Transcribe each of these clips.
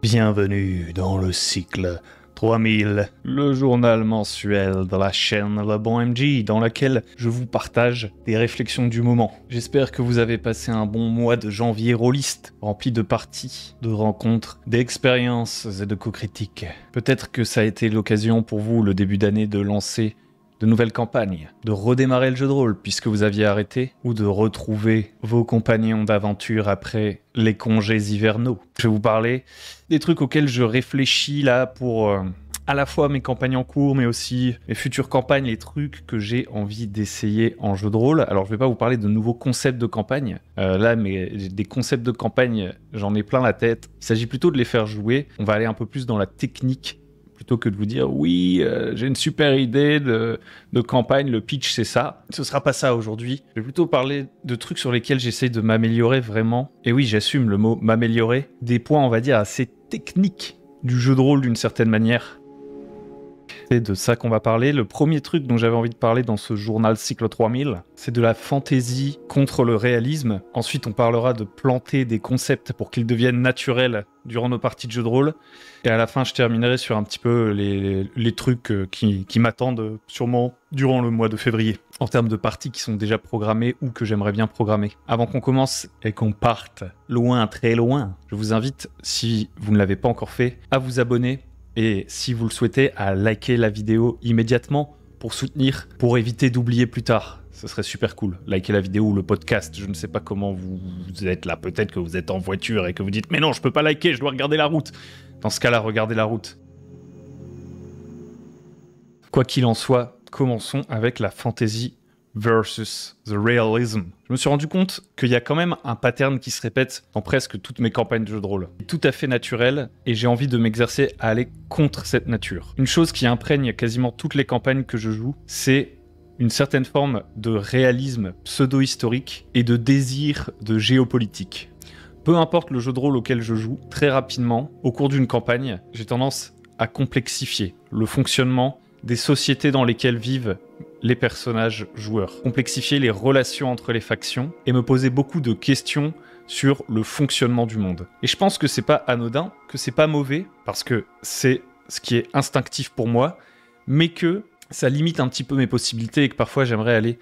Bienvenue dans le cycle 3000, le journal mensuel de la chaîne Le Bon MJ, dans laquelle je vous partage des réflexions du moment. J'espère que vous avez passé un bon mois de janvier rôliste, rempli de parties, de rencontres, d'expériences et de co-critiques. Peut-être que ça a été l'occasion pour vous, le début d'année, de lancer de nouvelles campagnes, de redémarrer le jeu de rôle puisque vous aviez arrêté, ou de retrouver vos compagnons d'aventure après les congés hivernaux. Je vais vous parler des trucs auxquels je réfléchis là pour à la fois mes campagnes en cours, mais aussi mes futures campagnes, les trucs que j'ai envie d'essayer en jeu de rôle. Alors je vais pas vous parler de nouveaux concepts de campagne, là, mais des concepts de campagne, j'en ai plein la tête. Il s'agit plutôt de les faire jouer. On va aller un peu plus dans la technique, plutôt que de vous dire « Oui, j'ai une super idée de campagne, le pitch c'est ça ». Ce sera pas ça aujourd'hui. Je vais plutôt parler de trucs sur lesquels j'essaye de m'améliorer vraiment. Et oui, j'assume le mot « m'améliorer ». Des points, on va dire, assez techniques du jeu de rôle d'une certaine manière. C'est de ça qu'on va parler. Le premier truc dont j'avais envie de parler dans ce journal cycle 3000, c'est de la fantaisie contre le réalisme. Ensuite, on parlera de planter des concepts pour qu'ils deviennent naturels durant nos parties de jeu de rôle. Et à la fin, je terminerai sur un petit peu les trucs qui m'attendent sûrement durant le mois de février, en termes de parties qui sont déjà programmées ou que j'aimerais bien programmer. Avant qu'on commence et qu'on parte loin, très loin, je vous invite, si vous ne l'avez pas encore fait, à vous abonner. Et si vous le souhaitez, à liker la vidéo immédiatement pour soutenir, pour éviter d'oublier plus tard. Ce serait super cool. Liker la vidéo ou le podcast. Je ne sais pas comment vous êtes là. Peut-être que vous êtes en voiture et que vous dites « Mais non, je peux pas liker, je dois regarder la route ». Dans ce cas-là, regardez la route. Quoi qu'il en soit, commençons avec la fantasy versus the realism. Je me suis rendu compte qu'il y a quand même un pattern qui se répète dans presque toutes mes campagnes de jeux de rôle. C'est tout à fait naturel et j'ai envie de m'exercer à aller contre cette nature. Une chose qui imprègne quasiment toutes les campagnes que je joue, c'est une certaine forme de réalisme pseudo-historique et de désir de géopolitique. Peu importe le jeu de rôle auquel je joue, très rapidement, au cours d'une campagne, j'ai tendance à complexifier le fonctionnement des sociétés dans lesquelles vivent les personnages joueurs, complexifier les relations entre les factions et me poser beaucoup de questions sur le fonctionnement du monde. Et je pense que c'est pas anodin, que c'est pas mauvais, parce que c'est ce qui est instinctif pour moi, mais que ça limite un petit peu mes possibilités et que parfois j'aimerais aller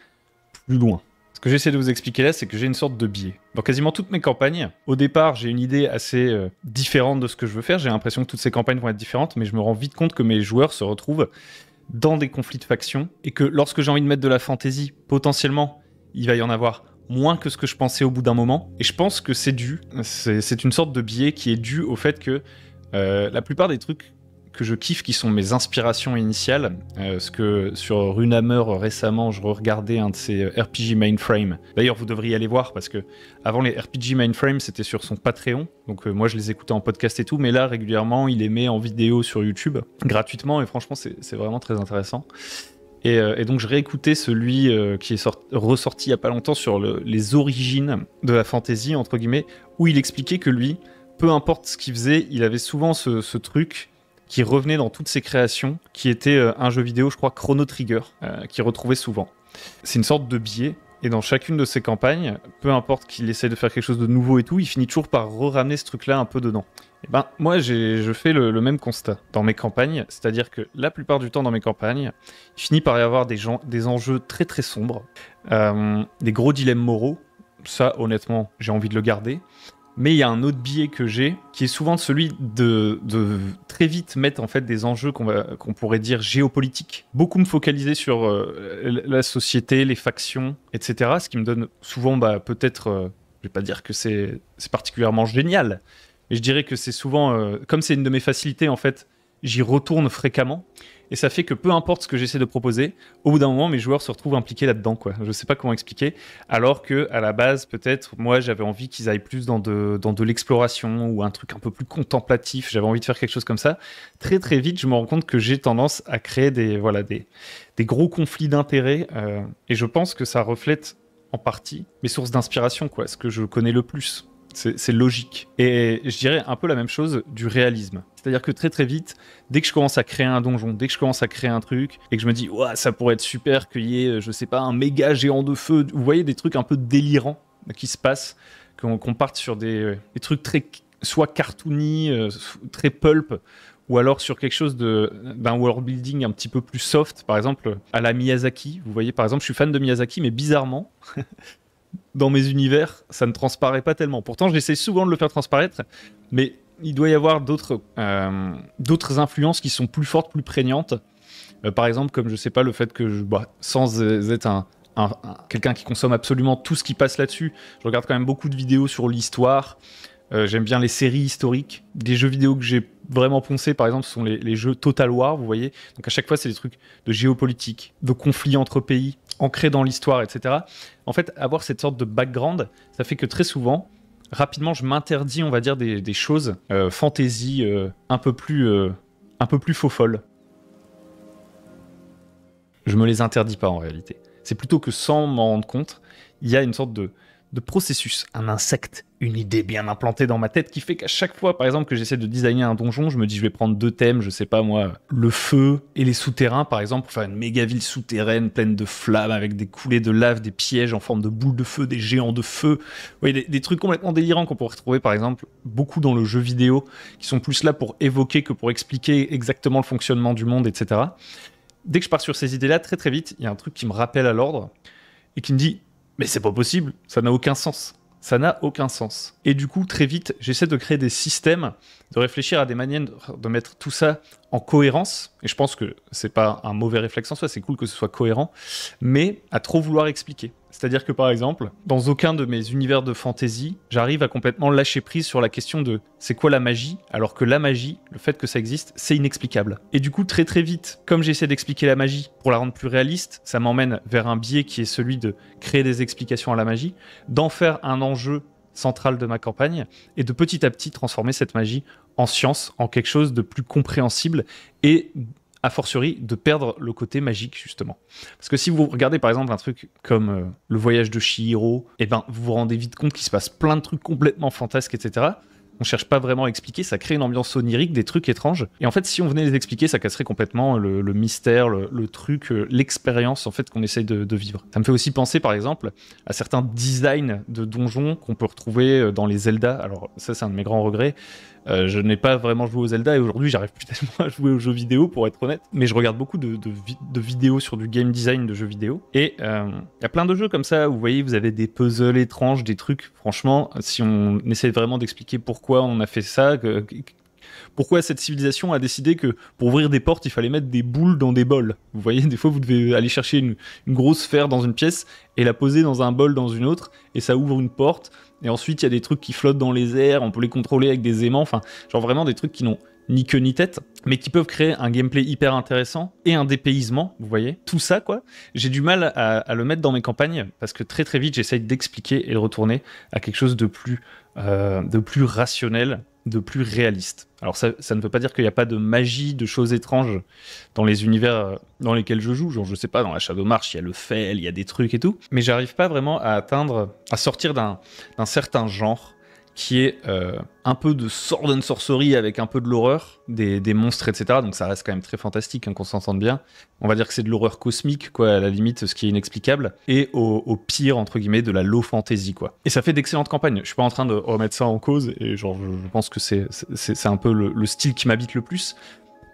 plus loin. Ce que j'essaie de vous expliquer là, c'est que j'ai une sorte de biais. Dans quasiment toutes mes campagnes, au départ, j'ai une idée assez différente de ce que je veux faire. J'ai l'impression que toutes ces campagnes vont être différentes, mais je me rends vite compte que mes joueurs se retrouvent dans des conflits de factions, et que lorsque j'ai envie de mettre de la fantaisie, potentiellement, il va y en avoir moins que ce que je pensais au bout d'un moment. Et je pense que c'est une sorte de biais qui est dû au fait que la plupart des trucs que je kiffe, qui sont mes inspirations initiales, ce que sur Runehammer récemment, je regardais un de ses RPG Mainframe. D'ailleurs, vous devriez aller voir, parce que avant les RPG Mainframe, c'était sur son Patreon, donc moi je les écoutais en podcast et tout, mais là régulièrement, il les met en vidéo sur YouTube, gratuitement, et franchement, c'est vraiment très intéressant. Et donc je réécoutais celui qui est ressorti il y a pas longtemps sur les origines de la fantasy, entre guillemets, où il expliquait que lui, peu importe ce qu'il faisait, il avait souvent ce truc qui revenait dans toutes ses créations, qui était un jeu vidéo, je crois, Chrono Trigger, qu'il retrouvait souvent. C'est une sorte de biais, et dans chacune de ses campagnes, peu importe qu'il essaye de faire quelque chose de nouveau et tout, il finit toujours par ramener ce truc-là un peu dedans. Et ben, moi, je fais le même constat dans mes campagnes, c'est-à-dire que la plupart du temps dans mes campagnes, il finit par y avoir des enjeux très très sombres, des gros dilemmes moraux. Ça, honnêtement, j'ai envie de le garder. Mais il y a un autre biais que j'ai, qui est souvent celui de très vite mettre en fait des enjeux qu'on pourrait dire géopolitiques. Beaucoup me focaliser sur la société, les factions, etc. Ce qui me donne souvent peut-être, je vais pas dire que c'est particulièrement génial, mais je dirais que c'est souvent, comme c'est une de mes facilités en fait, j'y retourne fréquemment. Et ça fait que peu importe ce que j'essaie de proposer, au bout d'un moment, mes joueurs se retrouvent impliqués là-dedans, quoi. Je sais pas comment expliquer. Alors que, à la base, peut-être, moi, j'avais envie qu'ils aillent plus dans de l'exploration ou un truc un peu plus contemplatif. J'avais envie de faire quelque chose comme ça. Très, très vite, je me rends compte que j'ai tendance à créer des gros conflits d'intérêts. Et je pense que ça reflète en partie mes sources d'inspiration, quoi. Ce que je connais le plus. C'est logique. Et je dirais un peu la même chose du réalisme. C'est-à-dire que très très vite, dès que je commence à créer un donjon, dès que je commence à créer un truc, et que je me dis « ça pourrait être super qu'il y ait, je sais pas, un méga géant de feu », vous voyez des trucs un peu délirants qui se passent, qu'on parte sur des trucs très soit cartoony, très pulp, ou alors sur quelque chose d'un world building un petit peu plus soft, par exemple à la Miyazaki. Vous voyez, par exemple, je suis fan de Miyazaki, mais bizarrement, dans mes univers, ça ne transparaît pas tellement. Pourtant, j'essaie souvent de le faire transparaître, mais il doit y avoir d'autres influences qui sont plus fortes, plus prégnantes. Par exemple, comme je sais pas, le fait que, sans être quelqu'un qui consomme absolument tout ce qui passe là-dessus, je regarde quand même beaucoup de vidéos sur l'histoire. J'aime bien les séries historiques. Des jeux vidéo que j'ai vraiment poncés, par exemple, ce sont les jeux Total War, vous voyez. Donc à chaque fois, c'est des trucs de géopolitique, de conflits entre pays, ancrés dans l'histoire, etc. En fait, avoir cette sorte de background, ça fait que très souvent, rapidement, je m'interdis, on va dire, des choses fantasy un peu plus faux-folles. Je me les interdis pas en réalité. C'est plutôt que sans m'en rendre compte, il y a une sorte de processus, un insecte, une idée bien implantée dans ma tête qui fait qu'à chaque fois, par exemple, que j'essaie de designer un donjon, je me dis je vais prendre 2 thèmes, je sais pas moi, le feu et les souterrains, par exemple, pour faire une méga ville souterraine pleine de flammes avec des coulées de lave, des pièges en forme de boules de feu, des géants de feu. Oui, des trucs complètement délirants qu'on pourrait retrouver, par exemple, beaucoup dans le jeu vidéo, qui sont plus là pour évoquer que pour expliquer exactement le fonctionnement du monde, etc. Dès que je pars sur ces idées-là, très très vite, il y a un truc qui me rappelle à l'ordre et qui me dit mais c'est pas possible, ça n'a aucun sens. Ça n'a aucun sens. Et du coup, très vite, j'essaie de créer des systèmes, de réfléchir à des manières de mettre tout ça en cohérence. Et je pense que c'est pas un mauvais réflexe en soi, c'est cool que ce soit cohérent, mais à trop vouloir expliquer. C'est-à-dire que par exemple, dans aucun de mes univers de fantasy, j'arrive à complètement lâcher prise sur la question de c'est quoi la magie, alors que la magie, le fait que ça existe, c'est inexplicable. Et du coup, très très vite, comme j'essaie d'expliquer la magie pour la rendre plus réaliste, ça m'emmène vers un biais qui est celui de créer des explications à la magie, d'en faire un enjeu central de ma campagne, et de petit à petit transformer cette magie en science, en quelque chose de plus compréhensible, et a fortiori de perdre le côté magique justement. Parce que si vous regardez par exemple un truc comme le voyage de Chihiro, et ben vous vous rendez vite compte qu'il se passe plein de trucs complètement fantasques, etc. On cherche pas vraiment à expliquer, ça crée une ambiance onirique, des trucs étranges. Et en fait, si on venait les expliquer, ça casserait complètement le mystère, le truc, l'expérience en fait qu'on essaye de vivre. Ça me fait aussi penser par exemple à certains designs de donjons qu'on peut retrouver dans les Zelda. Alors ça, c'est un de mes grands regrets. Je n'ai pas vraiment joué aux Zelda et aujourd'hui j'arrive plus tellement à jouer aux jeux vidéo pour être honnête, mais je regarde beaucoup de vidéos sur du game design de jeux vidéo et il y a plein de jeux comme ça où vous voyez vous avez des puzzles étranges, des trucs, franchement si on essaie vraiment d'expliquer pourquoi on a fait ça, pourquoi cette civilisation a décidé que pour ouvrir des portes, il fallait mettre des boules dans des bols. Vous voyez, des fois, vous devez aller chercher une grosse sphère dans une pièce et la poser dans un bol dans une autre, et ça ouvre une porte. Et ensuite, il y a des trucs qui flottent dans les airs, on peut les contrôler avec des aimants. Enfin, genre vraiment des trucs qui n'ont ni queue ni tête, mais qui peuvent créer un gameplay hyper intéressant et un dépaysement, vous voyez. Tout ça, quoi, j'ai du mal à le mettre dans mes campagnes, parce que très très vite, j'essaye d'expliquer et de retourner à quelque chose de plus rationnel, de plus réaliste. Alors ça ne veut pas dire qu'il n'y a pas de magie, de choses étranges dans les univers dans lesquels je joue. Genre, je sais pas, dans la Shadow March, il y a le Fel, il y a des trucs et tout. Mais j'arrive pas vraiment à sortir d'un certain genre qui est un peu de sword and sorcery avec un peu de l'horreur, des monstres, etc. Donc ça reste quand même très fantastique, hein, qu'on s'entende bien. On va dire que c'est de l'horreur cosmique, quoi, à la limite, ce qui est inexplicable. Et au pire, entre guillemets, de la low fantasy, quoi. Et ça fait d'excellentes campagnes. Je suis pas en train de remettre ça en cause, et genre, je pense que c'est un peu le style qui m'habite le plus.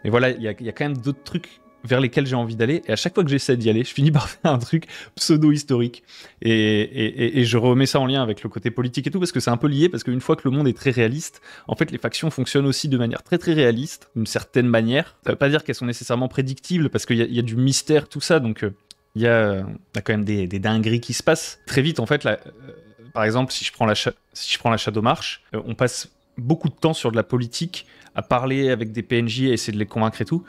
Mais voilà, il y a quand même d'autres trucs vers lesquels j'ai envie d'aller, et à chaque fois que j'essaie d'y aller, je finis par faire un truc pseudo-historique, et je remets ça en lien avec le côté politique et tout, parce que c'est un peu lié, parce qu'une fois que le monde est très réaliste, en fait les factions fonctionnent aussi de manière très très réaliste, d'une certaine manière. Ça veut pas dire qu'elles sont nécessairement prédictibles, parce qu'il y a du mystère, tout ça, donc il y a quand même des dingueries qui se passent. Très vite, en fait, par exemple, si je prends la Shadow March, on passe beaucoup de temps sur de la politique, à parler avec des PNJ, à essayer de les convaincre et tout.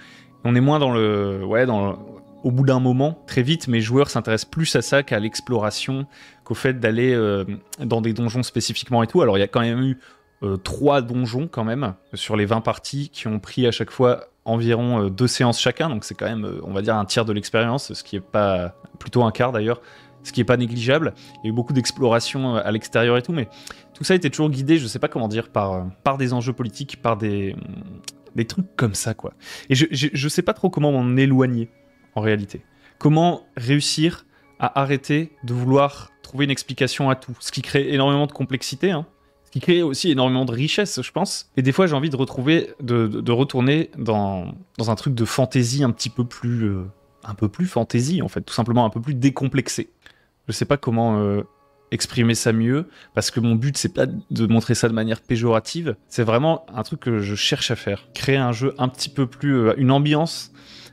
On est moins au bout d'un moment, très vite, mes joueurs s'intéressent plus à ça qu'à l'exploration, qu'au fait d'aller dans des donjons spécifiquement et tout. Alors il y a quand même eu 3 donjons quand même, sur les 20 parties, qui ont pris à chaque fois environ 2 séances chacun, donc c'est quand même, on va dire, un tiers de l'expérience, ce qui est pas, plutôt un quart d'ailleurs, ce qui est pas négligeable. Il y a eu beaucoup d'exploration à l'extérieur et tout, mais tout ça était toujours guidé, je sais pas comment dire, par des enjeux politiques, par des trucs comme ça, quoi. Et je sais pas trop comment m'en éloigner, en réalité. Comment réussir à arrêter de vouloir trouver une explication à tout, ce qui crée énormément de complexité, hein. Ce qui crée aussi énormément de richesse, je pense. Et des fois, j'ai envie de retrouver, de retourner dans un truc de fantasy un peu plus fantasy, en fait, tout simplement un peu plus décomplexé. Je sais pas comment exprimer ça mieux, parce que mon but, c'est pas de montrer ça de manière péjorative, c'est vraiment un truc que je cherche à faire. Créer un jeu un petit peu plus, une ambiance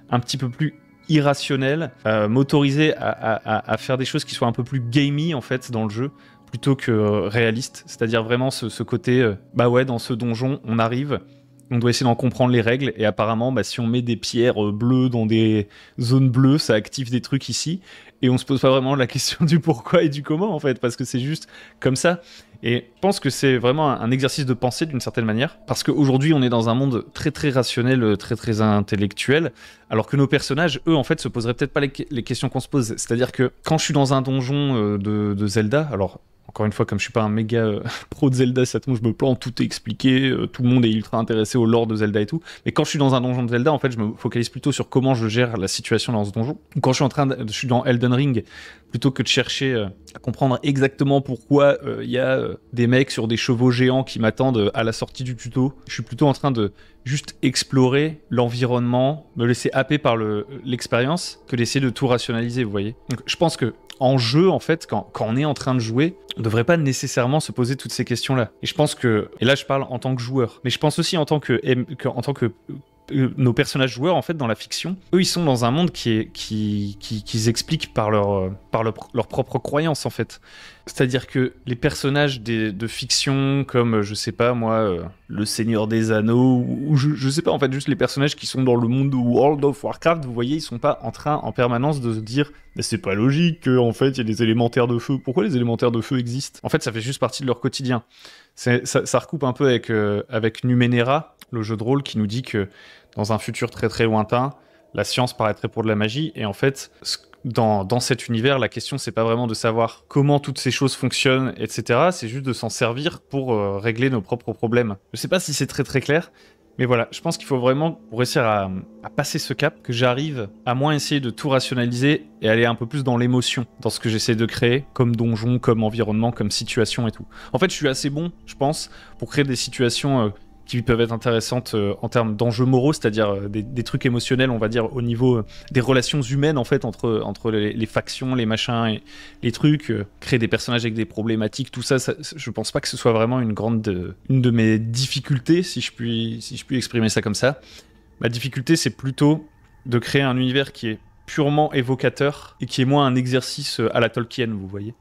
un petit peu plus irrationnelle, m'autoriser à faire des choses qui soient un peu plus gamey, en fait, dans le jeu, plutôt que réaliste, c'est-à-dire vraiment ce côté, bah ouais, dans ce donjon, on arrive, on doit essayer d'en comprendre les règles, et apparemment, bah, si on met des pierres bleues dans des zones bleues, ça active des trucs ici, et on se pose pas vraiment la question du pourquoi et du comment, en fait, parce que c'est juste comme ça. Et je pense que c'est vraiment un exercice de pensée d'une certaine manière, parce qu'aujourd'hui, on est dans un monde très très rationnel, très très intellectuel, alors que nos personnages, eux, en fait, se poseraient peut-être pas les questions qu'on se pose. C'est-à-dire que quand je suis dans un donjon de Zelda, alors encore une fois, comme je suis pas un méga pro de Zelda, ça tombe, je me plante, tout est expliqué, tout le monde est ultra intéressé au lore de Zelda et tout. Mais quand je suis dans un donjon de Zelda, en fait, je me focalise plutôt sur comment je gère la situation dans ce donjon. Quand je suis dans Elden Ring, plutôt que de chercher à comprendre exactement pourquoi il y a des mecs sur des chevaux géants qui m'attendent à la sortie du tuto, je suis plutôt en train de juste explorer l'environnement, me laisser happer par l'expérience, que d'essayer de tout rationaliser, vous voyez. Donc, je pense que en jeu, en fait, quand on est en train de jouer, on ne devrait pas nécessairement se poser toutes ces questions-là. Et je pense que, et là je parle en tant que joueur, mais je pense aussi en tant que nos personnages joueurs, en fait, dans la fiction, eux, ils sont dans un monde qu'ils expliquent par leur propre croyance, en fait. C'est-à-dire que les personnages de fiction, comme, je sais pas, moi, le Seigneur des Anneaux, ou je sais pas, en fait, juste les personnages qui sont dans le monde de World of Warcraft, vous voyez, ils sont pas en train, en permanence, de se dire « Mais c'est pas logique qu'en fait, il y a des élémentaires de feu. Pourquoi les élémentaires de feu existent ?» En fait, ça fait juste partie de leur quotidien. Ça recoupe un peu avec Numenera, le jeu de rôle, qui nous dit que dans un futur très très lointain, la science paraîtrait pour de la magie, et en fait, dans cet univers, la question, c'est pas vraiment de savoir comment toutes ces choses fonctionnent, etc. C'est juste de s'en servir pour régler nos propres problèmes. Je sais pas si c'est très très clair, mais voilà, je pense qu'il faut vraiment, pour réussir à passer ce cap, que j'arrive à moins essayer de tout rationaliser et aller un peu plus dans l'émotion, dans ce que j'essaie de créer, comme donjon, comme environnement, comme situation et tout. En fait, je suis assez bon, je pense, pour créer des situations qui peuvent être intéressantes en termes d'enjeux moraux, c'est-à-dire des trucs émotionnels, on va dire, au niveau des relations humaines, en fait, entre les factions, les machins et les trucs, créer des personnages avec des problématiques, tout ça, je pense pas que ce soit vraiment une de mes difficultés, si je puis exprimer ça comme ça. Ma difficulté, c'est plutôt de créer un univers qui est purement évocateur et qui est moins un exercice à la Tolkien, vous voyez.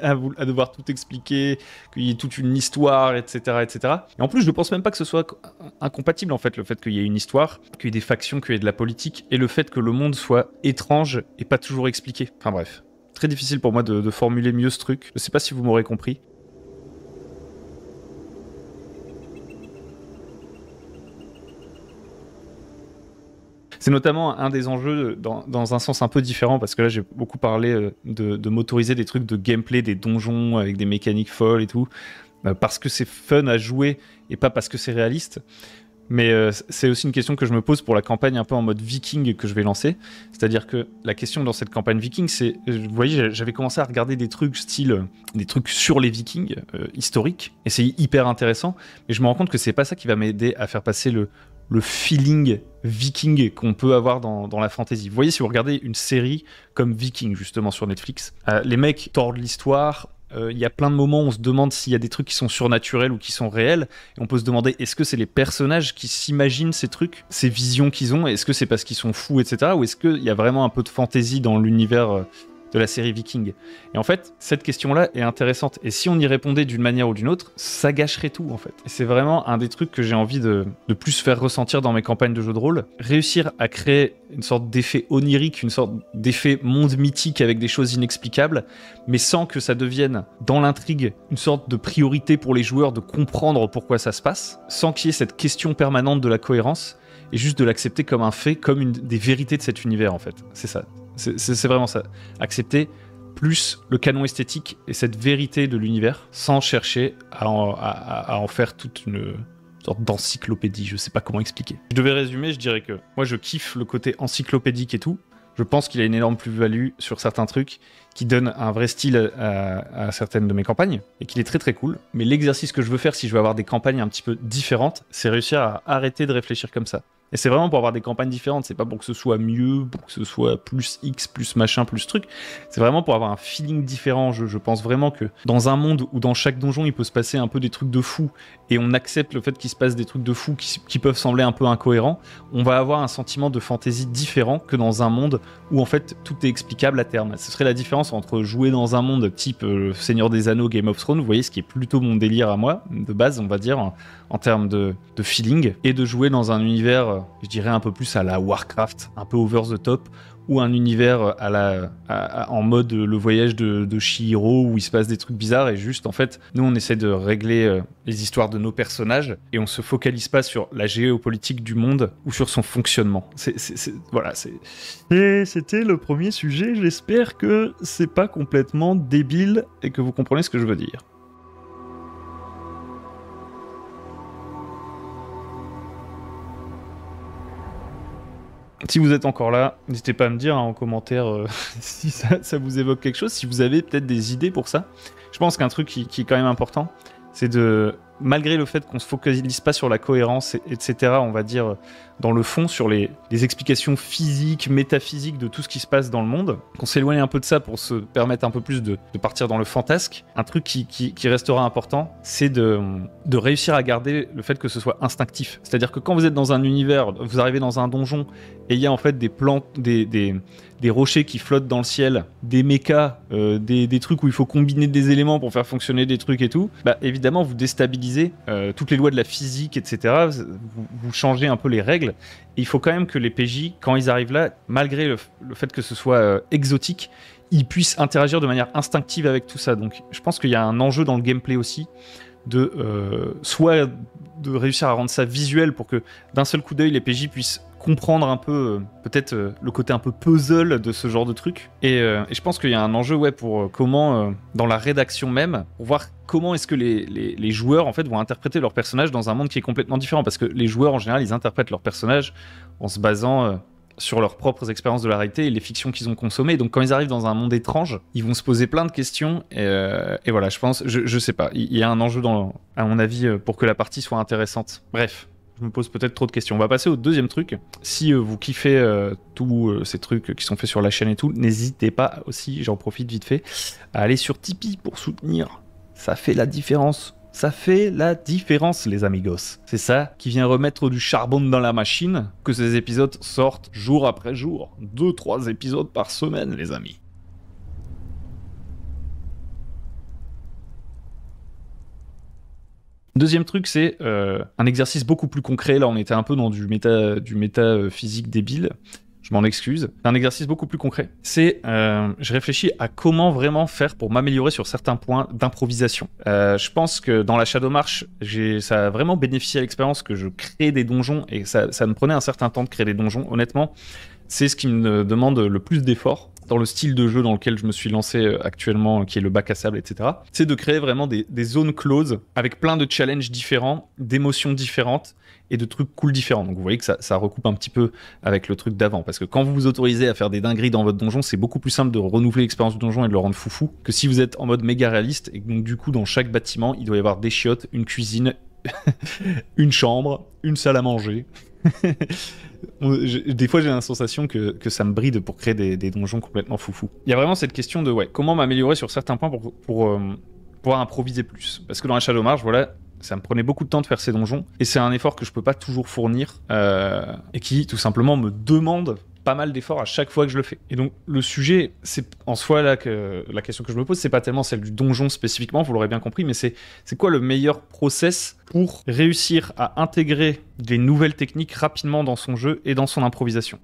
à devoir tout expliquer, qu'il y ait toute une histoire, etc., etc. Et en plus, je ne pense même pas que ce soit incompatible, en fait, le fait qu'il y ait une histoire, qu'il y ait des factions, qu'il y ait de la politique, et le fait que le monde soit étrange et pas toujours expliqué. Enfin bref, très difficile pour moi de formuler mieux ce truc. Je ne sais pas si vous m'aurez compris. C'est notamment un des enjeux dans un sens un peu différent, parce que là j'ai beaucoup parlé de m'autoriser des trucs de gameplay, des donjons avec des mécaniques folles et tout, parce que c'est fun à jouer et pas parce que c'est réaliste. Mais c'est aussi une question que je me pose pour la campagne un peu en mode viking que je vais lancer. C'est-à-dire que la question dans cette campagne viking, c'est... Vous voyez, j'avais commencé à regarder des trucs style... des trucs sur les vikings historiques, et c'est hyper intéressant, mais je me rends compte que c'est pas ça qui va m'aider à faire passer le feeling viking qu'on peut avoir dans la fantasy. Vous voyez, si vous regardez une série comme Viking, justement, sur Netflix, les mecs tordent l'histoire, il y a plein de moments où on se demande s'il y a des trucs qui sont surnaturels ou qui sont réels, et on peut se demander, est-ce que c'est les personnages qui s'imaginent ces trucs, ces visions qu'ils ont, est-ce que c'est parce qu'ils sont fous, etc., ou est-ce qu'il y a vraiment un peu de fantasy dans l'univers de la série Viking. Et en fait, cette question-là est intéressante. Et si on y répondait d'une manière ou d'une autre, ça gâcherait tout, en fait. Et c'est vraiment un des trucs que j'ai envie de plus faire ressentir dans mes campagnes de jeux de rôle. Réussir à créer une sorte d'effet onirique, une sorte d'effet monde mythique avec des choses inexplicables, mais sans que ça devienne, dans l'intrigue, une sorte de priorité pour les joueurs de comprendre pourquoi ça se passe, sans qu'il y ait cette question permanente de la cohérence, et juste de l'accepter comme un fait, comme une des vérités de cet univers, en fait. C'est ça. C'est vraiment ça. Accepter plus le canon esthétique et cette vérité de l'univers, sans chercher à en faire toute une sorte d'encyclopédie. Je sais pas comment expliquer. Je devais résumer, je dirais que moi je kiffe le côté encyclopédique et tout, Je pense qu'il a une énorme plus-value sur certains trucs qui donnent un vrai style à certaines de mes campagnes et qu'il est très très cool. Mais l'exercice que je veux faire si je veux avoir des campagnes un petit peu différentes, c'est réussir à arrêter de réfléchir comme ça. Et c'est vraiment pour avoir des campagnes différentes, c'est pas pour que ce soit mieux, pour que ce soit plus X, plus machin, plus truc. C'est vraiment pour avoir un feeling différent. Je pense vraiment que dans un monde où dans chaque donjon il peut se passer un peu des trucs de fou et on accepte le fait qu'il se passe des trucs de fou qui peuvent sembler un peu incohérents, on va avoir un sentiment de fantasy différent que dans un monde où en fait tout est explicable à terme. Ce serait la différence entre jouer dans un monde type Seigneur des Anneaux, Game of Thrones, vous voyez, ce qui est plutôt mon délire à moi, de base on va dire, en termes de feeling, et de jouer dans un univers, je dirais un peu plus à la Warcraft, un peu over the top, ou un univers en mode le voyage de Chihiro où il se passe des trucs bizarres et juste en fait nous on essaie de régler les histoires de nos personnages et on se focalise pas sur la géopolitique du monde ou sur son fonctionnement. Voilà, et c'était le premier sujet. J'espère que c'est pas complètement débile et que vous comprenez ce que je veux dire. Si vous êtes encore là, n'hésitez pas à me dire en commentaire si ça vous évoque quelque chose, si vous avez peut-être des idées pour ça. Je pense qu'un truc qui est quand même important, c'est de, malgré le fait qu'on se focalise pas sur la cohérence, etc., on va dire dans le fond, sur les explications physiques, métaphysiques de tout ce qui se passe dans le monde, qu'on s'éloigne un peu de ça pour se permettre un peu plus de partir dans le fantasque. Un truc qui restera important, c'est de réussir à garder le fait que ce soit instinctif. C'est-à-dire que quand vous êtes dans un univers, vous arrivez dans un donjon, et il y a en fait des plantes, des rochers qui flottent dans le ciel, des mechas, des trucs où il faut combiner des éléments pour faire fonctionner des trucs et tout, bah évidemment vous déstabilisez toutes les lois de la physique, etc. Vous changez un peu les règles. Et il faut quand même que les PJ, quand ils arrivent là, malgré le fait que ce soit exotique, ils puissent interagir de manière instinctive avec tout ça. Donc je pense qu'il y a un enjeu dans le gameplay aussi, soit de réussir à rendre ça visuel pour que d'un seul coup d'œil les PJ puissent comprendre un peu peut-être le côté un peu puzzle de ce genre de truc, et je pense qu'il y a un enjeu pour comment dans la rédaction même, pour voir comment est-ce que les joueurs en fait vont interpréter leur personnage dans un monde qui est complètement différent, parce que les joueurs en général ils interprètent leur personnage en se basant sur leurs propres expériences de la réalité et les fictions qu'ils ont consommées. Donc quand ils arrivent dans un monde étrange, ils vont se poser plein de questions et voilà, je pense, je sais pas, il y a un enjeu à mon avis pour que la partie soit intéressante. Bref, je me pose peut-être trop de questions. On va passer au deuxième truc. Si vous kiffez tous ces trucs qui sont faits sur la chaîne et tout, n'hésitez pas aussi, j'en profite vite fait, à aller sur Tipeee pour soutenir. Ça fait la différence. Ça fait la différence, les amigos. C'est ça qui vient remettre du charbon dans la machine, que ces épisodes sortent jour après jour. 2-3 épisodes par semaine, les amis. Deuxième truc, c'est un exercice beaucoup plus concret. Là, on était un peu dans du méta physique débile. Je m'en excuse. C'est un exercice beaucoup plus concret. Je réfléchis à comment vraiment faire pour m'améliorer sur certains points d'improvisation. Je pense que dans la Shadow March, ça a vraiment bénéficié à l'expérience que je crée des donjons et ça me prenait un certain temps de créer des donjons. Honnêtement, c'est ce qui me demande le plus d'efforts dans le style de jeu dans lequel je me suis lancé actuellement, qui est le bac à sable, etc. C'est de créer vraiment des zones closes avec plein de challenges différents, d'émotions différentes et de trucs cool différents. Donc vous voyez que ça recoupe un petit peu avec le truc d'avant, parce que quand vous vous autorisez à faire des dingueries dans votre donjon, c'est beaucoup plus simple de renouveler l'expérience du donjon et de le rendre foufou que si vous êtes en mode méga réaliste et que donc du coup dans chaque bâtiment il doit y avoir des chiottes, une cuisine, une chambre, une salle à manger. Des fois j'ai la sensation que ça me bride pour créer des donjons complètement foufou. Il y a vraiment cette question de comment m'améliorer sur certains points pour pouvoir improviser plus, parce que dans la Shadow March, voilà, ça me prenait beaucoup de temps de faire ces donjons et c'est un effort que je peux pas toujours fournir et qui tout simplement me demande pas mal d'efforts à chaque fois que je le fais. Et donc le sujet, c'est en soi là que la question que je me pose, c'est pas tellement celle du donjon spécifiquement, vous l'aurez bien compris, mais c'est quoi le meilleur process pour réussir à intégrer des nouvelles techniques rapidement dans son jeu et dans son improvisation.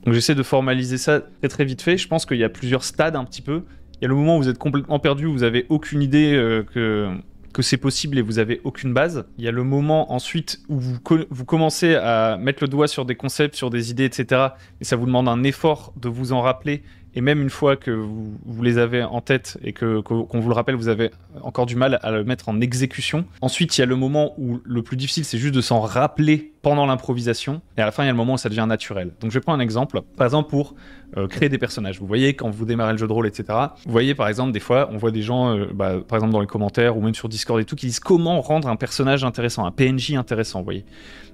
Donc j'essaie de formaliser ça très très vite fait. Je pense qu'il y a plusieurs stades un petit peu. Il y a le moment où vous êtes complètement perdu, vous avez aucune idée que c'est possible et vous avez aucune base. Il y a le moment ensuite où vous commencez à mettre le doigt sur des concepts, sur des idées, etc. Et ça vous demande un effort de vous en rappeler. Et même une fois que vous les avez en tête et qu'on vous le rappelle, vous avez encore du mal à le mettre en exécution. Ensuite, il y a le moment où le plus difficile, c'est juste de s'en rappeler pendant l'improvisation, et à la fin, il y a le moment où ça devient naturel. Donc, je vais prendre un exemple. Par exemple, pour créer des personnages. Vous voyez, quand vous démarrez le jeu de rôle, etc., vous voyez, par exemple, des fois, on voit des gens, par exemple, dans les commentaires, ou même sur Discord et tout, qui disent comment rendre un personnage intéressant, un PNJ intéressant, vous voyez.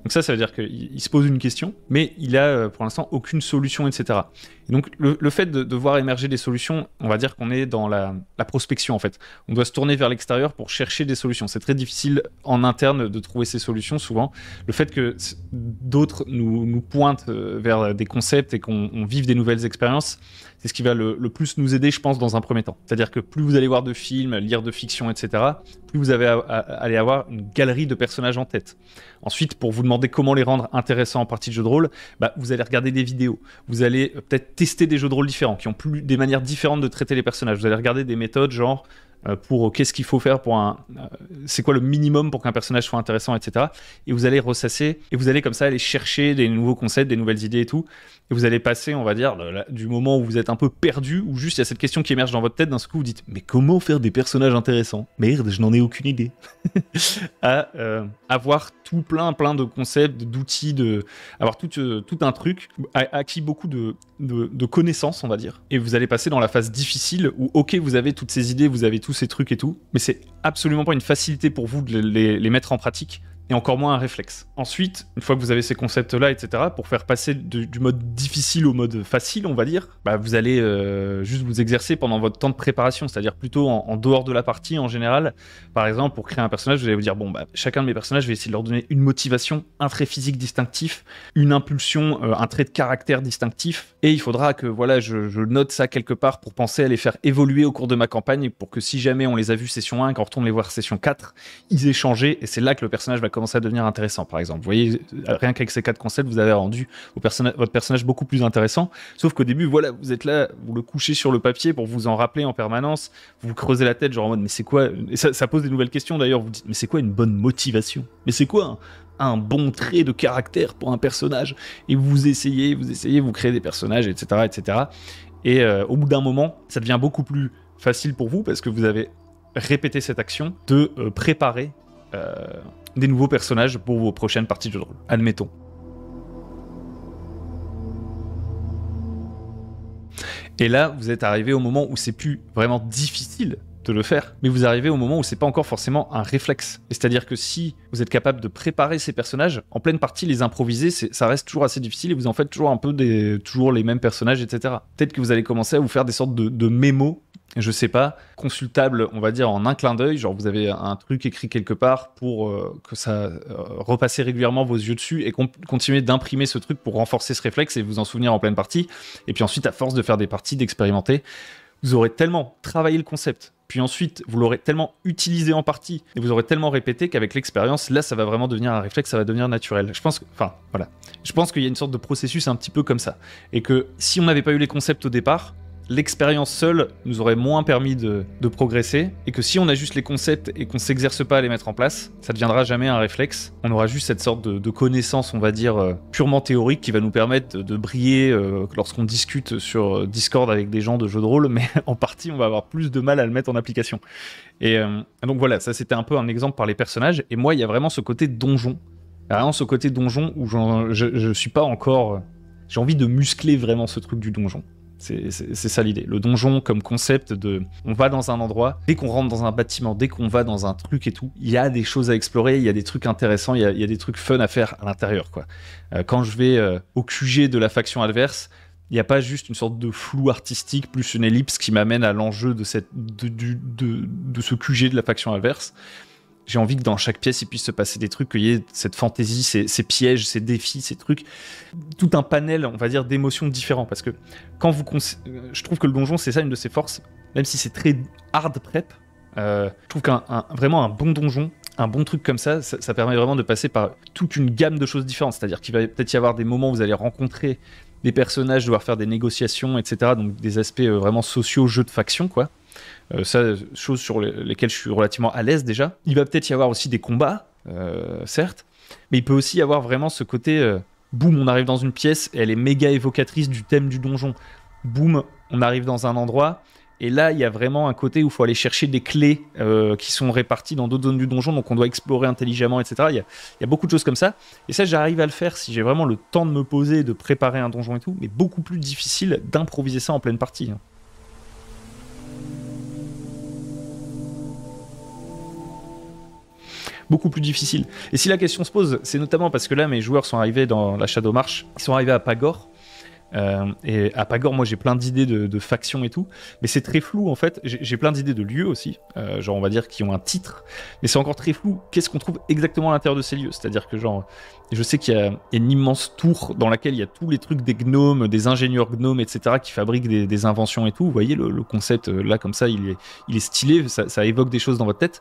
Donc ça veut dire qu'il se pose une question, mais il a, pour l'instant, aucune solution, etc. Et donc, le fait de voir émerger des solutions, on va dire qu'on est dans la prospection, en fait. On doit se tourner vers l'extérieur pour chercher des solutions. C'est très difficile en interne de trouver ces solutions, souvent. Le fait que d'autres nous pointent vers des concepts et qu'on vive des nouvelles expériences, c'est ce qui va le plus nous aider, je pense, dans un premier temps. C'est-à-dire que plus vous allez voir de films, lire de fiction, etc., plus vous allez avoir une galerie de personnages en tête. Ensuite, pour vous demander comment les rendre intéressants en partie de jeu de rôle, vous allez regarder des vidéos. Vous allez peut-être tester des jeux de rôle différents, qui ont des manières différentes de traiter les personnages. Vous allez regarder des méthodes genre pour qu'est-ce qu'il faut faire pour c'est quoi le minimum pour qu'un personnage soit intéressant, etc. Et vous allez ressasser, et vous allez comme ça aller chercher des nouveaux concepts, des nouvelles idées et tout. Et vous allez passer, on va dire, du moment où vous êtes un peu perdu, où juste il y a cette question qui émerge dans votre tête, d'un coup vous dites « Mais comment faire des personnages intéressants ? Merde, je n'en ai aucune idée. » à avoir tout plein de concepts, d'outils, avoir tout un truc, acquis beaucoup de connaissances, on va dire. Et vous allez passer dans la phase difficile où, ok, vous avez toutes ces idées, vous avez tous ces trucs et tout, mais c'est absolument pas une facilité pour vous de les mettre en pratique. Et encore moins un réflexe. Ensuite, une fois que vous avez ces concepts-là, etc., pour faire passer du mode difficile au mode facile, on va dire, vous allez juste vous exercer pendant votre temps de préparation, c'est-à-dire plutôt en dehors de la partie en général. Par exemple, pour créer un personnage, vous allez vous dire, chacun de mes personnages, je vais essayer de leur donner une motivation, un trait physique distinctif, une impulsion, un trait de caractère distinctif, et il faudra que je note ça quelque part pour penser à les faire évoluer au cours de ma campagne, pour que si jamais on les a vus session 1, quand on retourne les voir session 4, ils aient changé, et c'est là que le personnage va commencer à devenir intéressant, par exemple. Vous voyez, rien qu'avec ces 4 concepts, vous avez rendu votre personnage beaucoup plus intéressant, sauf qu'au début, vous êtes là, vous le couchez sur le papier pour vous en rappeler en permanence, vous vous creusez la tête, genre en mode, mais c'est quoi, et ça pose des nouvelles questions d'ailleurs, vous dites, mais c'est quoi une bonne motivation ? Mais c'est quoi un bon trait de caractère pour un personnage ? Et vous essayez, vous créez des personnages, etc., etc. Et au bout d'un moment, ça devient beaucoup plus facile pour vous, parce que vous avez répété cette action de préparer des nouveaux personnages pour vos prochaines parties de jeu de rôle, admettons. Et là, vous êtes arrivé au moment où c'est plus vraiment difficile de le faire, mais vous arrivez au moment où c'est pas encore forcément un réflexe. Et c'est-à-dire que si vous êtes capable de préparer ces personnages, en pleine partie, les improviser, ça reste toujours assez difficile et vous en faites toujours un peu toujours les mêmes personnages, etc. Peut-être que vous allez commencer à vous faire des sortes de mémos, je sais pas, consultables, on va dire, en un clin d'œil, genre vous avez un truc écrit quelque part pour que ça repasse régulièrement vos yeux dessus et continuer d'imprimer ce truc pour renforcer ce réflexe et vous en souvenir en pleine partie. Et puis ensuite, à force de faire des parties, d'expérimenter, vous aurez tellement travaillé le concept, puis ensuite vous l'aurez tellement utilisé en partie et vous aurez tellement répété qu'avec l'expérience, là ça va vraiment devenir un réflexe, ça va devenir naturel. Je pense qu'il y a une sorte de processus un petit peu comme ça, et que si on n'avait pas eu les concepts au départ, l'expérience seule nous aurait moins permis de progresser, et que si on a juste les concepts et qu'on s'exerce pas à les mettre en place, ça ne deviendra jamais un réflexe. On aura juste cette sorte de connaissance, on va dire, purement théorique, qui va nous permettre de briller lorsqu'on discute sur Discord avec des gens de jeux de rôle, mais en partie on va avoir plus de mal à le mettre en application. Et donc voilà, ça c'était un peu un exemple par les personnages, et moi il y a vraiment ce côté donjon. Vraiment ce côté donjon où je suis pas encore... j'ai envie de muscler vraiment ce truc du donjon. C'est ça l'idée. Le donjon comme concept on va dans un endroit, dès qu'on rentre dans un bâtiment, dès qu'on va dans un truc et tout, il y a des choses à explorer, il y a des trucs intéressants, il y a des trucs fun à faire à l'intérieur, quoi. Quand je vais au QG de la faction adverse, il n'y a pas juste une sorte de flou artistique plus une ellipse qui m'amène à l'enjeu de ce QG de la faction adverse. J'ai envie que dans chaque pièce, il puisse se passer des trucs, qu'il y ait cette fantaisie, ces pièges, ces défis, ces trucs. Tout un panel, on va dire, d'émotions différents. Parce que quand je trouve que le donjon, c'est ça une de ses forces. Même si c'est très hard prep, je trouve vraiment un bon donjon, un bon truc comme ça permet vraiment de passer par toute une gamme de choses différentes. C'est-à-dire qu'il va peut-être y avoir des moments où vous allez rencontrer des personnages, devoir faire des négociations, etc. Donc des aspects vraiment sociaux, jeux de faction, quoi. Choses sur lesquelles je suis relativement à l'aise déjà. Il va peut-être y avoir aussi des combats, certes, mais il peut aussi y avoir vraiment ce côté boum, on arrive dans une pièce et elle est méga évocatrice du thème du donjon. Boum, on arrive dans un endroit Et là, il y a vraiment un côté où il faut aller chercher des clés qui sont réparties dans d'autres zones du donjon, donc on doit explorer intelligemment, etc. Il y a beaucoup de choses comme ça. Et ça, j'arrive à le faire si j'ai vraiment le temps de me poser, de préparer un donjon et tout, mais beaucoup plus difficile d'improviser ça en pleine partie. Beaucoup plus difficile. Et si la question se pose, c'est notamment parce que là, mes joueurs sont arrivés dans la Shadow March, ils sont arrivés à Pagor. Et à Pagor, moi j'ai plein d'idées de factions et tout, mais c'est très flou en fait. J'ai plein d'idées de lieux aussi, genre on va dire qui ont un titre, mais c'est encore très flou. Qu'est-ce qu'on trouve exactement à l'intérieur de ces lieux? C'est-à-dire que genre, je sais qu'il y a une immense tour dans laquelle il y a tous les trucs des gnomes, des ingénieurs gnomes, etc., qui fabriquent des inventions et tout. Vous voyez le concept là comme ça, il est stylé, ça évoque des choses dans votre tête.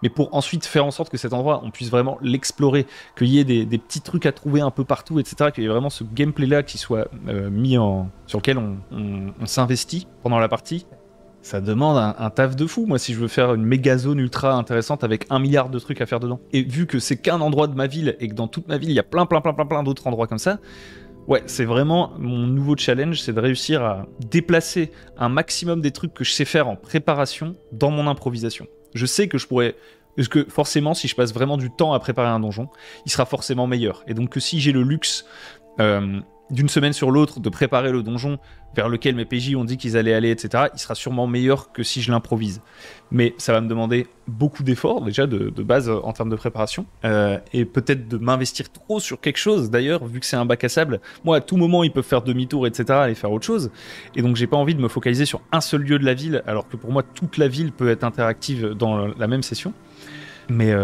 Mais pour ensuite faire en sorte que cet endroit, on puisse vraiment l'explorer, qu'il y ait des petits trucs à trouver un peu partout, etc., qu'il y ait vraiment ce gameplay-là qui soit sur lequel on s'investit pendant la partie, ça demande un taf de fou. Moi, si je veux faire une méga zone ultra intéressante avec 1 milliard de trucs à faire dedans, et vu que c'est qu'un endroit de ma ville, et que dans toute ma ville, il y a plein d'autres endroits comme ça, ouais, c'est vraiment mon nouveau challenge, c'est de réussir à déplacer un maximum des trucs que je sais faire en préparation dans mon improvisation. Je sais que je pourrais... Parce que forcément, si je passe vraiment du temps à préparer un donjon, il sera forcément meilleur. Et donc que si j'ai le luxe d'une semaine sur l'autre de préparer le donjon vers lequel mes PJ ont dit qu'ils allaient aller, etc., il sera sûrement meilleur que si je l'improvise. Mais ça va me demander beaucoup d'efforts, déjà de base en termes de préparation, et peut-être de m'investir trop sur quelque chose. D'ailleurs, vu que c'est un bac à sable, moi à tout moment ils peuvent faire demi-tour, etc., aller faire autre chose. Et donc j'ai pas envie de me focaliser sur un seul lieu de la ville, alors que pour moi toute la ville peut être interactive dans la même session. Mais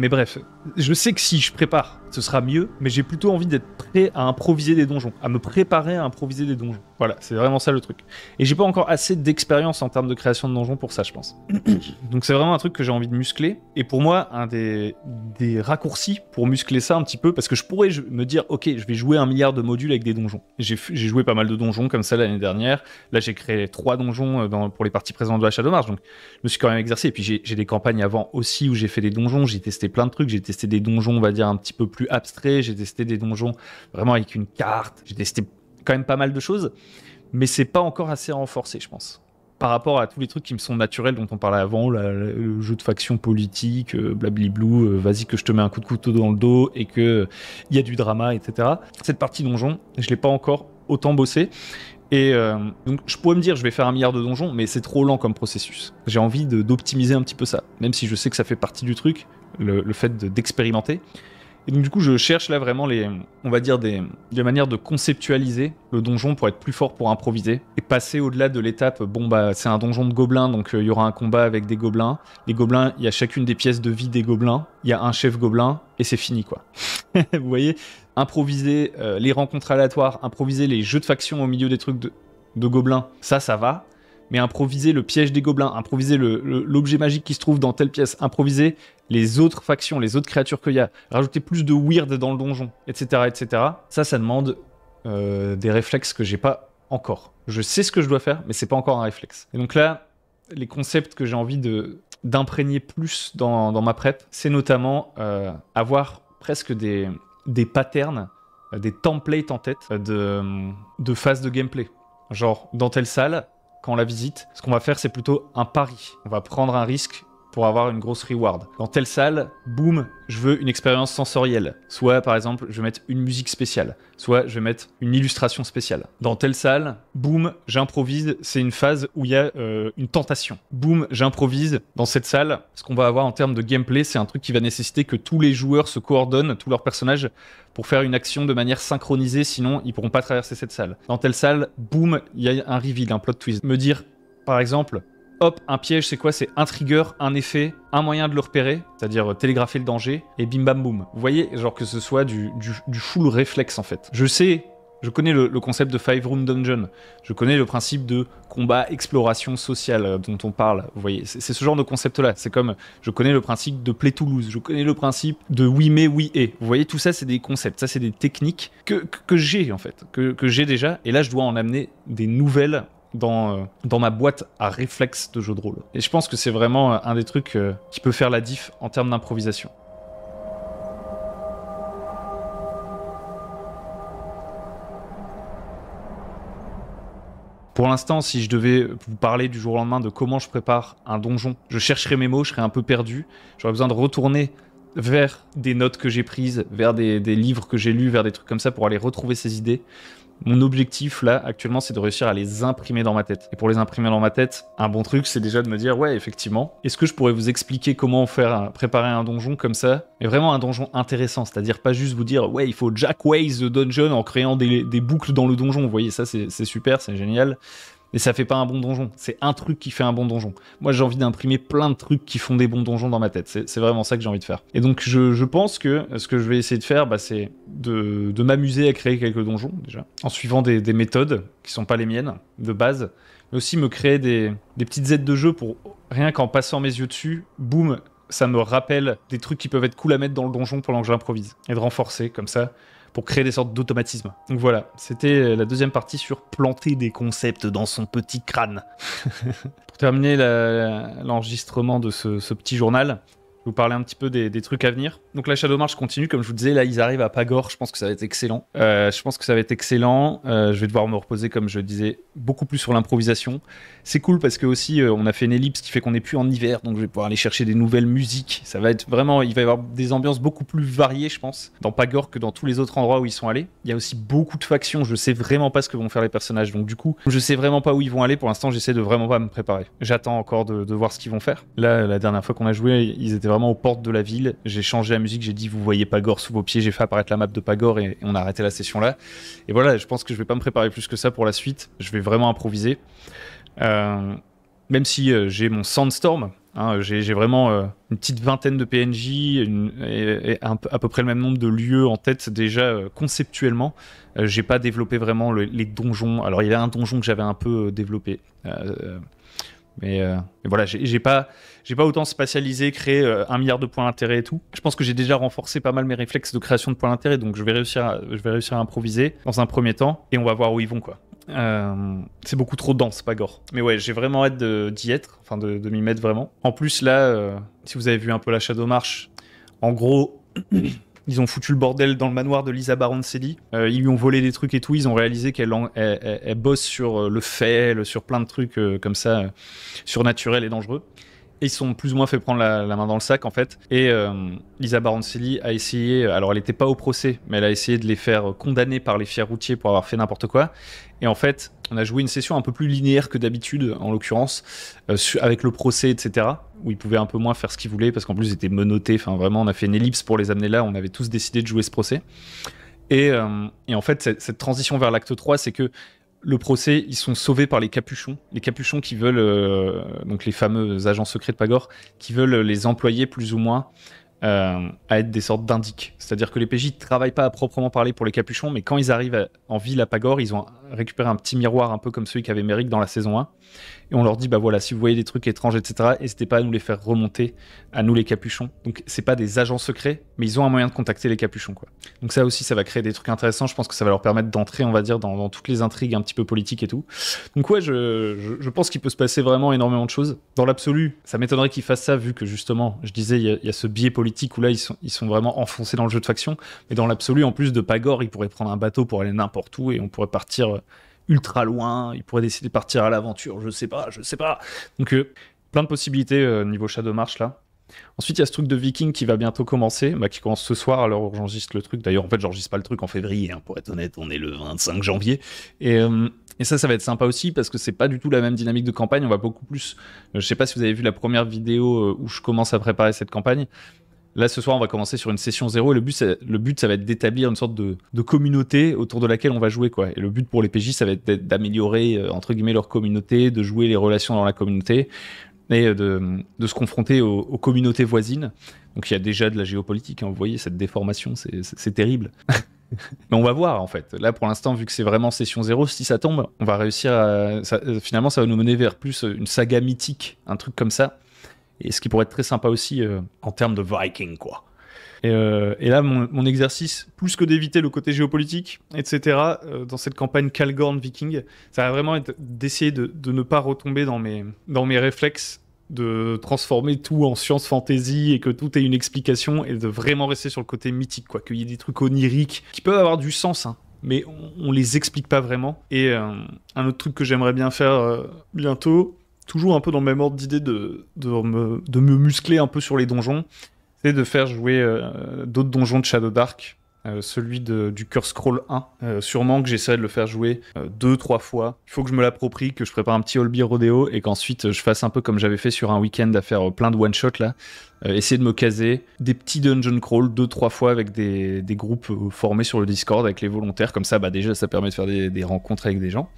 bref, je sais que si je prépare, ce sera mieux, mais j'ai plutôt envie d'être prêt à improviser des donjons, à me préparer à improviser des donjons. Voilà, c'est vraiment ça le truc. Et j'ai pas encore assez d'expérience en termes de création de donjons pour ça, je pense. Donc c'est vraiment un truc que j'ai envie de muscler. Et pour moi, un des raccourcis pour muscler ça un petit peu, parce que je pourrais me dire, ok, je vais jouer 1 milliard de modules avec des donjons. J'ai joué pas mal de donjons comme ça l'année dernière. Là, j'ai créé 3 donjons pour les parties présentes de la Shadow March, donc je me suis quand même exercé. Et puis j'ai des campagnes avant aussi où j'ai fait des donjons, j'ai testé plein de trucs, j'ai testé des donjons, on va dire, un petit peu plus abstraits, j'ai testé des donjons vraiment avec une carte, j'ai testé quand même pas mal de choses, mais c'est pas encore assez renforcé, je pense. Par rapport à tous les trucs qui me sont naturels dont on parlait avant, le jeu de faction politique, blabli-blou, vas-y que je te mets un coup de couteau dans le dos et que il y a du drama, etc. Cette partie donjon, je l'ai pas encore autant bossé. Et donc je pourrais me dire je vais faire 1 milliard de donjons, mais c'est trop lent comme processus. J'ai envie d'optimiser un petit peu ça, même si je sais que ça fait partie du truc, le fait d'expérimenter. Et donc du coup je cherche là vraiment on va dire des manières de conceptualiser le donjon pour être plus fort pour improviser et passer au-delà de l'étape, bon bah c'est un donjon de gobelins donc il y aura un combat avec des gobelins. Les gobelins, il y a chacune des pièces de vie des gobelins, il y a un chef gobelin et c'est fini quoi. Vous voyez, improviser les rencontres aléatoires, improviser les jeux de faction au milieu des trucs de gobelins, ça va. Mais improviser le piège des gobelins, improviser l'objet magique qui se trouve dans telle pièce, improviser les autres factions, les autres créatures qu'il y a, rajouter plus de weird dans le donjon, etc., etc. Ça demande des réflexes que j'ai pas encore. Je sais ce que je dois faire, mais c'est pas encore un réflexe. Et donc là, les concepts que j'ai envie d'imprégner plus dans ma prep, c'est notamment avoir presque des patterns, des templates en tête de phases de gameplay. Genre, dans telle salle, quand on la visite, ce qu'on va faire, c'est plutôt un pari. On va prendre un risque pour avoir une grosse reward. Dans telle salle, boum, je veux une expérience sensorielle. Soit, par exemple, je vais mettre une musique spéciale. Soit, je vais mettre une illustration spéciale. Dans telle salle, boum, j'improvise. C'est une phase où il y a une tentation. Boum, j'improvise. Dans cette salle, ce qu'on va avoir en termes de gameplay, c'est un truc qui va nécessiter que tous les joueurs se coordonnent, tous leurs personnages, pour faire une action de manière synchronisée, sinon ils pourront pas traverser cette salle. Dans telle salle, boum, il y a un reveal, un plot twist. Me dire, par exemple, hop, un piège, c'est quoi? C'est un trigger, un effet, un moyen de le repérer, c'est-à-dire télégrapher le danger, et bim bam boum. Vous voyez, genre que ce soit du full réflexe en fait. Je connais le concept de 5 Room Dungeon. Je connais le principe de combat, exploration sociale dont on parle. Vous voyez, c'est ce genre de concept-là. C'est comme, je connais le principe de Play Toulouse. Je connais le principe de oui mais, oui et. Vous voyez, tout ça, c'est des concepts. Ça, c'est des techniques que j'ai, en fait. Que j'ai déjà. Et là, je dois en amener des nouvelles dans ma boîte à réflexes de jeu de rôle. Et je pense que c'est vraiment un des trucs qui peut faire la diff en termes d'improvisation. Pour l'instant, si je devais vous parler du jour au lendemain de comment je prépare un donjon, je chercherais mes mots, je serais un peu perdu. J'aurais besoin de retourner vers des notes que j'ai prises, vers des livres que j'ai lus, vers des trucs comme ça pour aller retrouver ces idées. Mon objectif là actuellement c'est de réussir à les imprimer dans ma tête. Et pour les imprimer dans ma tête, un bon truc c'est déjà de me dire ouais effectivement, est-ce que je pourrais vous expliquer comment préparer un donjon comme ça, mais vraiment un donjon intéressant, c'est-à-dire pas juste vous dire ouais il faut Jack Ways the Dungeon en créant des boucles dans le donjon, vous voyez ça c'est super, c'est génial. Mais ça fait pas un bon donjon, c'est un truc qui fait un bon donjon. Moi j'ai envie d'imprimer plein de trucs qui font des bons donjons dans ma tête, c'est vraiment ça que j'ai envie de faire. Et donc je pense que ce que je vais essayer de faire, c'est de m'amuser à créer quelques donjons déjà, en suivant des méthodes qui sont pas les miennes, de base, mais aussi me créer des petites aides de jeu pour, rien qu'en passant mes yeux dessus, boum, ça me rappelle des trucs qui peuvent être cool à mettre dans le donjon pendant que j'improvise, et de renforcer comme ça, pour créer des sortes d'automatismes. Donc voilà, c'était la deuxième partie sur planter des concepts dans son petit crâne. Pour terminer l'enregistrement de ce petit journal, je vais vous parler un petit peu des trucs à venir. Donc la Shadow March continue, comme je vous disais, là ils arrivent à Pagor, je pense que ça va être excellent. Je vais devoir me reposer, comme je disais, beaucoup plus sur l'improvisation. C'est cool parce que aussi on a fait une ellipse qui fait qu'on n'est plus en hiver, donc je vais pouvoir aller chercher des nouvelles musiques. Ça va être vraiment, il va y avoir des ambiances beaucoup plus variées, je pense, dans Pagor que dans tous les autres endroits où ils sont allés. Il y a aussi beaucoup de factions, je sais vraiment pas ce que vont faire les personnages, donc du coup, je sais vraiment pas où ils vont aller. Pour l'instant, j'essaie de vraiment pas me préparer. J'attends encore de voir ce qu'ils vont faire. Là, la dernière fois qu'on a joué, ils étaient vraiment aux portes de la ville. J'ai changé la musique, j'ai dit vous voyez Pagor sous vos pieds, j'ai fait apparaître la map de Pagor et on a arrêté la session là. Et voilà, je pense que je vais pas me préparer plus que ça pour la suite. Je vais vraiment improviser. Même si j'ai mon Sandstorm, hein, j'ai vraiment une petite vingtaine de PNJ et à peu près le même nombre de lieux en tête déjà conceptuellement. J'ai pas développé vraiment les donjons. Alors il y a un donjon que j'avais un peu développé. Mais voilà, j'ai pas autant spatialisé, créé 1 milliard de points d'intérêt et tout. Je pense que j'ai déjà renforcé pas mal mes réflexes de création de points d'intérêt, donc je vais réussir à improviser dans un premier temps, et on va voir où ils vont, quoi. C'est beaucoup trop dense, Pagor. Mais ouais, j'ai vraiment hâte d'y être, enfin de m'y mettre vraiment. En plus, là, si vous avez vu un peu la Shadow March, en gros... Ils ont foutu le bordel dans le manoir de Lisa Baroncelli. Ils lui ont volé des trucs et tout. Ils ont réalisé qu'elle bosse sur le fel, sur plein de trucs comme ça, surnaturels et dangereux. Et ils se sont plus ou moins fait prendre la main dans le sac, en fait. Et Lisa Baroncelli a essayé... Alors, elle n'était pas au procès, mais elle a essayé de les faire condamner par les fiers routiers pour avoir fait n'importe quoi. Et en fait, on a joué une session un peu plus linéaire que d'habitude, en l'occurrence, avec le procès, etc., où ils pouvaient un peu moins faire ce qu'ils voulaient, parce qu'en plus, ils étaient menottés. Enfin, vraiment, on a fait une ellipse pour les amener là. On avait tous décidé de jouer ce procès. Et en fait, cette transition vers l'acte 3, c'est que le procès, ils sont sauvés par les capuchons qui veulent, donc les fameux agents secrets de Pagor, qui veulent les employer plus ou moins à être des sortes d'indiques. C'est-à-dire que les PJ ne travaillent pas à proprement parler pour les capuchons, mais quand ils arrivent en ville à Pagor, ils ont récupéré un petit miroir un peu comme celui qu'avait Merrick dans la saison 1, et on leur dit, bah voilà, si vous voyez des trucs étranges, etc., n'hésitez pas à nous les faire remonter, à nous les capuchons. Donc c'est pas des agents secrets, mais ils ont un moyen de contacter les capuchons, quoi. Donc ça aussi, ça va créer des trucs intéressants. Je pense que ça va leur permettre d'entrer, on va dire, dans toutes les intrigues un petit peu politiques et tout. Donc ouais, je pense qu'il peut se passer vraiment énormément de choses. Dans l'absolu, ça m'étonnerait qu'ils fassent ça, vu que justement, je disais, il y a ce biais politique où là, ils sont vraiment enfoncés dans le jeu de faction. Mais dans l'absolu, en plus de Pagor, ils pourraient prendre un bateau pour aller n'importe où et on pourrait partir ultra loin. Ils pourraient décider de partir à l'aventure, je sais pas. Donc plein de possibilités niveau Shadow March là. Ensuite, il y a ce truc de Viking qui va bientôt commencer, qui commence ce soir à l'heure où j'enregistre le truc. D'ailleurs, en fait, j'enregistre pas le truc en février, hein, pour être honnête, on est le 25 janvier. Et ça va être sympa aussi parce que c'est pas du tout la même dynamique de campagne. On va beaucoup plus. Je sais pas si vous avez vu la première vidéo où je commence à préparer cette campagne. Là, ce soir, on va commencer sur une session 0 et le but, ça va être d'établir une sorte de communauté autour de laquelle on va jouer, quoi. Et le but pour les PJ, ça va être d'améliorer, entre guillemets, leur communauté, de jouer les relations dans la communauté et de se confronter aux communautés voisines. Donc il y a déjà de la géopolitique, hein, vous voyez, cette déformation, c'est terrible. Mais on va voir, en fait. Là, pour l'instant, vu que c'est vraiment session 0, si ça tombe, on va réussir finalement, ça va nous mener vers plus une saga mythique, un truc comme ça. Et ce qui pourrait être très sympa aussi en termes de Viking, quoi. Et là, mon exercice, plus que d'éviter le côté géopolitique, etc., dans cette campagne Calgorn Viking, ça va vraiment être d'essayer de ne pas retomber dans mes réflexes, de transformer tout en science fantasy et que tout ait une explication, et de vraiment rester sur le côté mythique, quoi. Qu'il y ait des trucs oniriques qui peuvent avoir du sens, hein. mais on les explique pas vraiment. Et un autre truc que j'aimerais bien faire bientôt, toujours un peu dans le même ordre d'idée de me muscler un peu sur les donjons, c'est de faire jouer d'autres donjons de Shadow Dark. Celui du Curse Scroll 1. Sûrement que j'essaierai de le faire jouer 2-3 fois. Il faut que je me l'approprie, que je prépare un petit Holby Rodeo et qu'ensuite je fasse un peu comme j'avais fait sur un week-end à faire plein de one-shot là. Essayer de me caser des petits dungeon crawl 2-3 fois avec des groupes formés sur le Discord avec les volontaires. Comme ça, déjà ça permet de faire des rencontres avec des gens.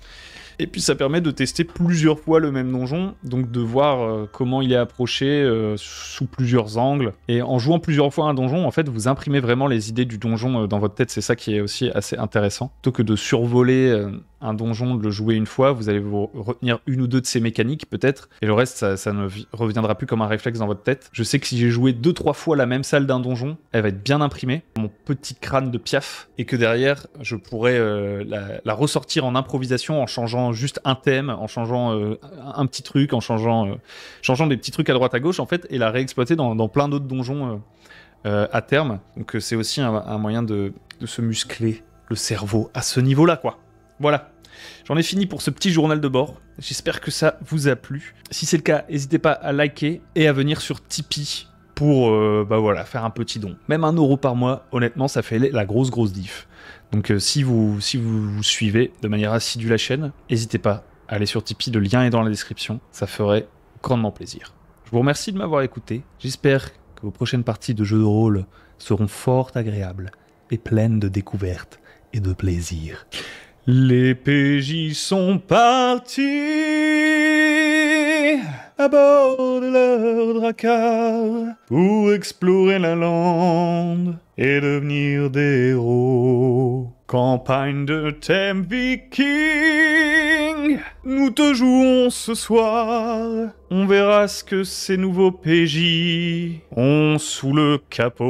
Et puis ça permet de tester plusieurs fois le même donjon, donc de voir comment il est approché sous plusieurs angles. Et en jouant plusieurs fois un donjon, en fait, vous imprimez vraiment les idées du donjon dans votre tête. C'est ça qui est aussi assez intéressant. Plutôt que de survoler un donjon, de le jouer une fois, vous allez vous retenir une ou deux de ses mécaniques peut-être, et le reste, ça ne reviendra plus comme un réflexe dans votre tête. Je sais que si j'ai joué 2-3 fois la même salle d'un donjon, elle va être bien imprimée, mon petit crâne de piaf, et que derrière, je pourrais la ressortir en improvisation en changeant juste un thème, en changeant un petit truc, en changeant des petits trucs à droite à gauche, en fait, et la réexploiter dans plein d'autres donjons à terme. Donc c'est aussi un moyen de se muscler le cerveau à ce niveau-là, quoi. Voilà. J'en ai fini pour ce petit journal de bord. J'espère que ça vous a plu. Si c'est le cas, n'hésitez pas à liker et à venir sur Tipeee pour faire un petit don. Même 1 € par mois, honnêtement, ça fait la grosse diff. Donc si vous suivez de manière assidue la chaîne, n'hésitez pas à aller sur Tipeee, le lien est dans la description. Ça ferait grandement plaisir. Je vous remercie de m'avoir écouté. J'espère que vos prochaines parties de jeux de rôle seront fort agréables et pleines de découvertes et de plaisir. Les PJ sont partis à bord de leur dracar pour explorer la lande et devenir des héros. Campagne de thème viking, nous te jouons ce soir. On verra ce que ces nouveaux PJ ont sous le capot.